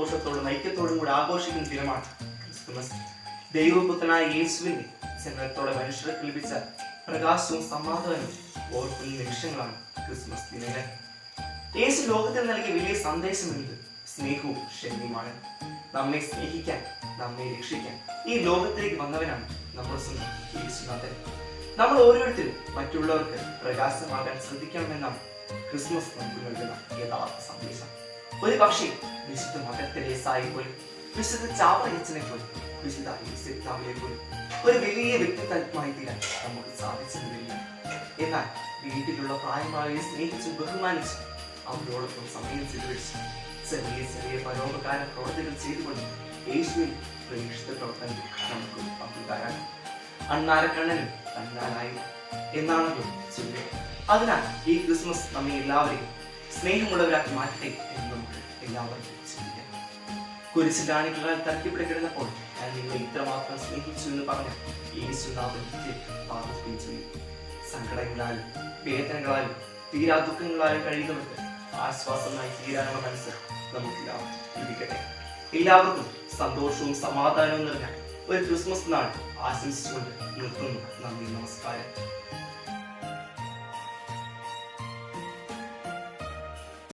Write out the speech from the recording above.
സന്തോഷത്തോടും ഐക്യത്തോടും കൂടി ആഘോഷിക്കുന്ന ദിനമാണ് ക്രിസ്തുമസ്. ദൈവപുത്രനായ യേശുവിന്റെ ജനനത്തോടെ മനുഷ്യർക്ക് ലഭിച്ച പ്രകാശവും സമാധാനവും ഓർക്കുന്ന നിമിഷങ്ങളാണ് ക്രിസ്മസ് ദിനങ്ങൾ. യേശു ലോകത്തിൽ നൽകിയ വലിയ സന്ദേശം എന്നത് സ്നേഹവും ക്ഷമയുമാണ്. നമ്മെ സ്നേഹിക്കാൻ, നമ്മെ രക്ഷിക്കാൻ ഈ ലോകത്തിലേക്ക് വന്നവനാണ് നമ്മുടെ സ്വന്തം യേശുനാഥൻ. നമ്മൾ ഓരോരുത്തരും മറ്റുള്ളവർക്ക് പ്രകാശമാകാൻ ശ്രദ്ധിക്കണമെന്നാണ് ക്രിസ്മസ് നമുക്ക് നൽകുന്ന യഥാർത്ഥ സന്ദേശം. ഒരു പക്ഷേ വിശുദ്ധ മദർ തെരേസയെ പോലും, വിശുദ്ധ ചാവറയച്ചനെ പോലും, വിശുദ്ധ യേശുവിനെ പോലും ഒരു വലിയ വ്യക്തിത്വമായി തീരാൻ നമുക്ക് സാധിച്ചെന്നില്ല. എന്നാൽ വീട്ടിലുള്ള പ്രായമായവരെ സ്നേഹിച്ചും ബഹുമാനിച്ചും അവരോടൊപ്പം സമയം ചെലവഴിച്ച് ചെറിയ ചെറിയ പരോപകാര പ്രവർത്തികൾ ചെയ്തുകൊണ്ട് യേശുവിൽ പ്രതീക്ഷിത പ്രവർത്തനത്തിൽ നമുക്ക് പങ്കുകാരാണ്. അണ്ണാരക്കണ്ണനും തന്നാനായി എന്നാണല്ലോ ചൊല്ലുക. അതിനാൽ ഈ ക്രിസ്മസ് നമ്മെ എല്ലാവരെയും സ്നേഹമുള്ളവരാക്കി മാറ്റട്ടെ എന്ന് നമുക്ക് എല്ലാവർക്കും ചിന്തിക്കാം. കുരിശിലാണികളാൽ തറയ്ക്കപ്പെട്ട് കിടന്നപ്പോൾ ഞാൻ നിങ്ങളെ ഇത്രമാത്രം സ്നേഹിച്ചു എന്ന് പറഞ്ഞ യേശുനാഥന്റെ പാദത്തിൽ ചെയ്യും. സങ്കടങ്ങളാലും വേദനകളാലും തീരാ ദുഃഖങ്ങളാലും കഴിയുന്നവർക്ക് ആശ്വാസമായി തീരാനുള്ള മനസ്സ് നമുക്കെല്ലാവർക്കും ലഭിക്കട്ടെ. എല്ലാവർക്കും സന്തോഷവും സമാധാനവും നിറഞ്ഞ ഒരു ക്രിസ്മസ് നാൾ ആശംസിച്ചുകൊണ്ട് നിർത്തുന്നു. നന്ദി, നമസ്കാരം.